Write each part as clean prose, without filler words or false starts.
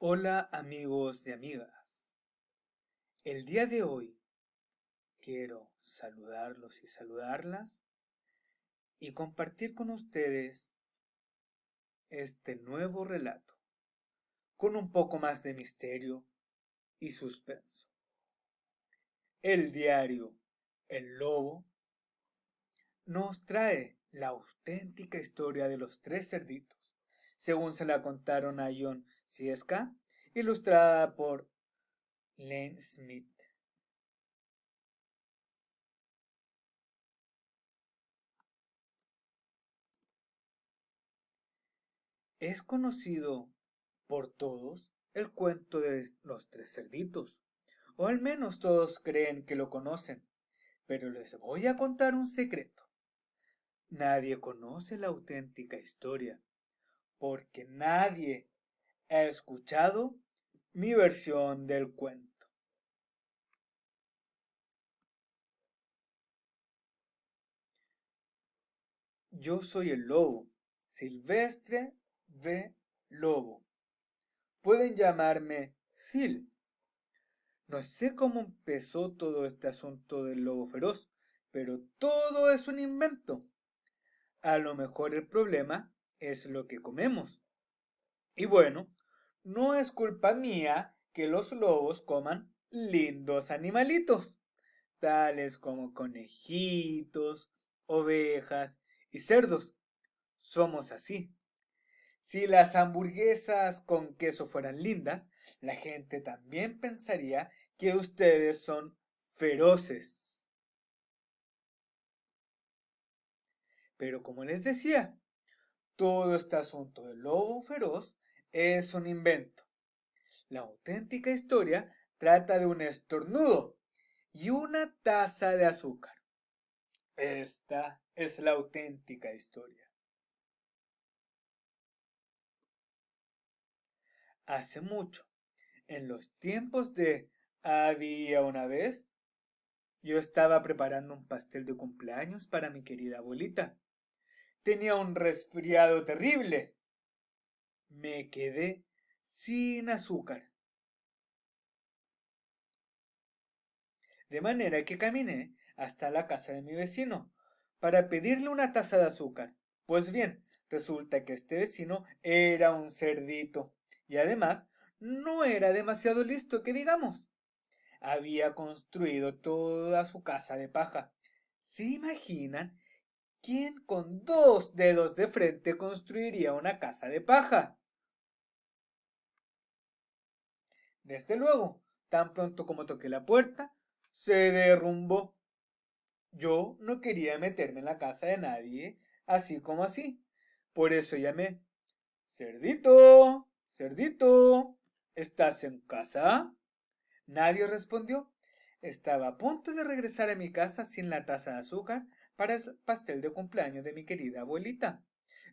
Hola amigos y amigas. El día de hoy quiero saludarlos y saludarlas y compartir con ustedes este nuevo relato con un poco más de misterio y suspenso. El diario El Lobo nos trae la auténtica historia de los tres cerditos, según se la contaron a John Sieska, ilustrada por Lane Smith. Es conocido por todos el cuento de los tres cerditos, o al menos todos creen que lo conocen, pero les voy a contar un secreto. Nadie conoce la auténtica historia, porque nadie ha escuchado mi versión del cuento. Yo soy el lobo, Silvestre V. Lobo. Pueden llamarme Sil. No sé cómo empezó todo este asunto del lobo feroz, pero todo es un invento. A lo mejor el problema es lo que comemos. Y bueno, no es culpa mía que los lobos coman lindos animalitos, tales como conejitos, ovejas y cerdos. Somos así. Si las hamburguesas con queso fueran lindas, la gente también pensaría que ustedes son feroces. Pero como les decía, todo este asunto del lobo feroz es un invento. La auténtica historia trata de un estornudo y una taza de azúcar. Esta es la auténtica historia. Hace mucho, en los tiempos de había una vez, yo estaba preparando un pastel de cumpleaños para mi querida abuelita. Tenía un resfriado terrible. Me quedé sin azúcar. De manera que caminé hasta la casa de mi vecino para pedirle una taza de azúcar. Pues bien, resulta que este vecino era un cerdito y además no era demasiado listo que digamos. Había construido toda su casa de paja. ¿Se imaginan quién con dos dedos de frente construiría una casa de paja? Desde luego, tan pronto como toqué la puerta, se derrumbó. Yo no quería meterme en la casa de nadie, así como así. Por eso llamé. Cerdito, cerdito, ¿estás en casa? Nadie respondió. Estaba a punto de regresar a mi casa sin la taza de azúcar para el pastel de cumpleaños de mi querida abuelita.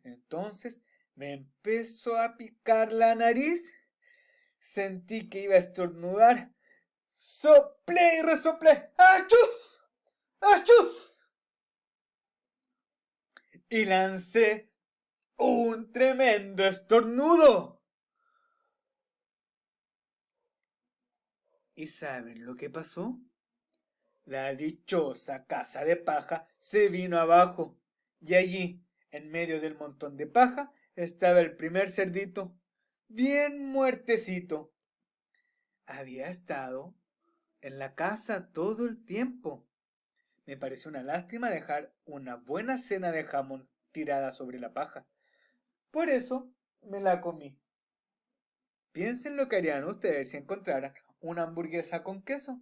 Entonces me empezó a picar la nariz. Sentí que iba a estornudar. Soplé y resoplé. ¡Achus! ¡Achus! Y lancé un tremendo estornudo. ¿Y saben lo que pasó? La dichosa casa de paja se vino abajo, y allí, en medio del montón de paja, estaba el primer cerdito, bien muertecito. Había estado en la casa todo el tiempo. Me pareció una lástima dejar una buena cena de jamón tirada sobre la paja. Por eso me la comí. Piensen lo que harían ustedes si encontraran una hamburguesa con queso.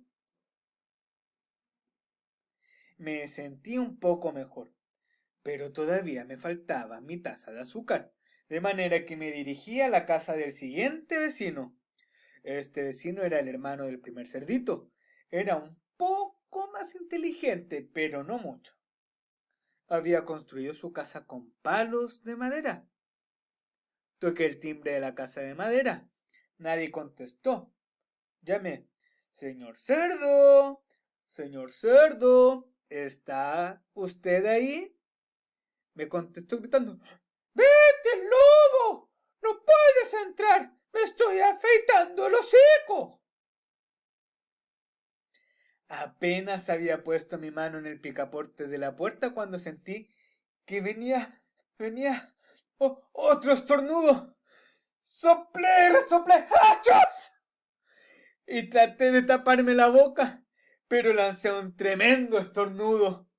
Me sentí un poco mejor, pero todavía me faltaba mi taza de azúcar, de manera que me dirigí a la casa del siguiente vecino. Este vecino era el hermano del primer cerdito. Era un poco más inteligente, pero no mucho. Había construido su casa con palos de madera. Toqué el timbre de la casa de madera. Nadie contestó. Llamé. Señor cerdo. Señor cerdo. ¿Está usted ahí? Me contestó gritando. ¡Vete, lobo! ¡No puedes entrar! Me estoy afeitando el hocico. Apenas había puesto mi mano en el picaporte de la puerta cuando sentí que venía otro estornudo. Soplé, resoplé, ¡achos! Y traté de taparme la boca, pero lancé un tremendo estornudo.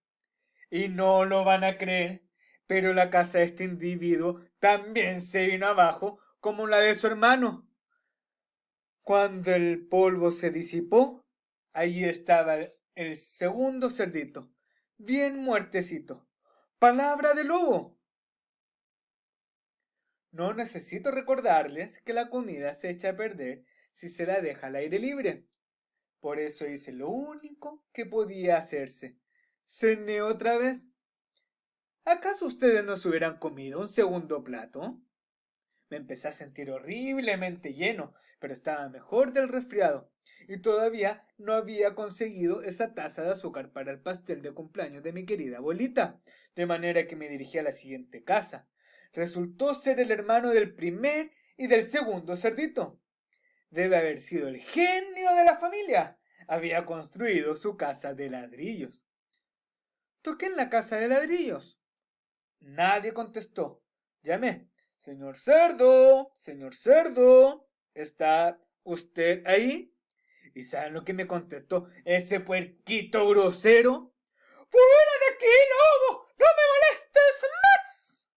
Y no lo van a creer, pero la casa de este individuo también se vino abajo como la de su hermano. Cuando el polvo se disipó, allí estaba el segundo cerdito, bien muertecito. ¡Palabra de lobo! No necesito recordarles que la comida se echa a perder si se la deja al aire libre. Por eso hice lo único que podía hacerse. Cené otra vez. ¿Acaso ustedes no se hubieran comido un segundo plato? Me empecé a sentir horriblemente lleno, pero estaba mejor del resfriado, y todavía no había conseguido esa taza de azúcar para el pastel de cumpleaños de mi querida abuelita, de manera que me dirigí a la siguiente casa. Resultó ser el hermano del primer y del segundo cerdito. Debe haber sido el genio de la familia. Había construido su casa de ladrillos. Toqué en la casa de ladrillos. Nadie contestó. Llamé. Señor cerdo, ¿está usted ahí? ¿Y saben lo que me contestó ese puerquito grosero? ¡Fuera de aquí, lobo! ¡No me molestes más!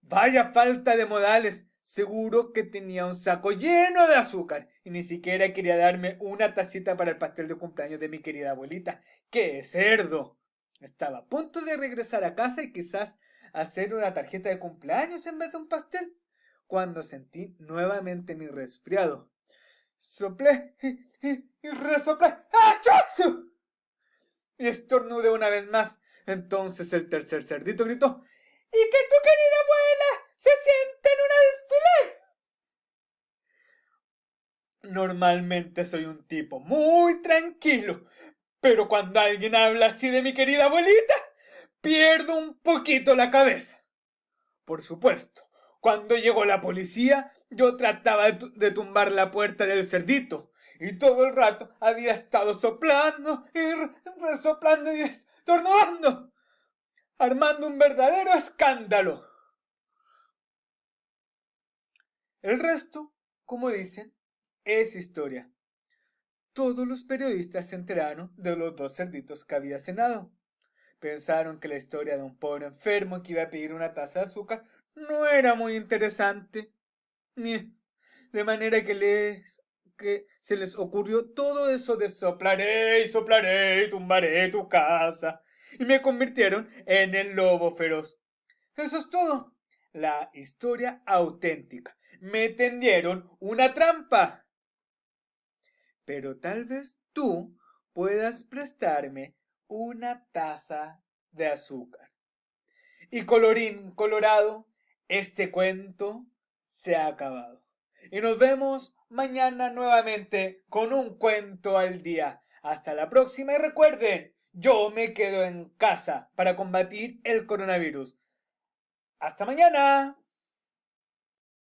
Vaya falta de modales. Seguro que tenía un saco lleno de azúcar y ni siquiera quería darme una tacita para el pastel de cumpleaños de mi querida abuelita. ¡Qué cerdo! Estaba a punto de regresar a casa y quizás hacer una tarjeta de cumpleaños en vez de un pastel, cuando sentí nuevamente mi resfriado. Soplé y resoplé. ¡Achos! Y estornudé una vez más. Entonces el tercer cerdito gritó: ¡Y que tu querida abuela se siente en un alfiler! Normalmente soy un tipo muy tranquilo, pero cuando alguien habla así de mi querida abuelita, pierdo un poquito la cabeza. Por supuesto, cuando llegó la policía, yo trataba de tumbar la puerta del cerdito, y todo el rato había estado soplando y resoplando y estornudando, armando un verdadero escándalo. El resto, como dicen, es historia. Todos los periodistas se enteraron de los dos cerditos que había cenado. Pensaron que la historia de un pobre enfermo que iba a pedir una taza de azúcar no era muy interesante. De manera que se les ocurrió todo eso de soplaré y tumbaré tu casa. Y me convirtieron en el lobo feroz. Eso es todo. La historia auténtica. Me tendieron una trampa. Pero tal vez tú puedas prestarme una taza de azúcar. Y colorín colorado, este cuento se ha acabado. Y nos vemos mañana nuevamente con un cuento al día. Hasta la próxima y recuerden, yo me quedo en casa para combatir el coronavirus. ¡Hasta mañana!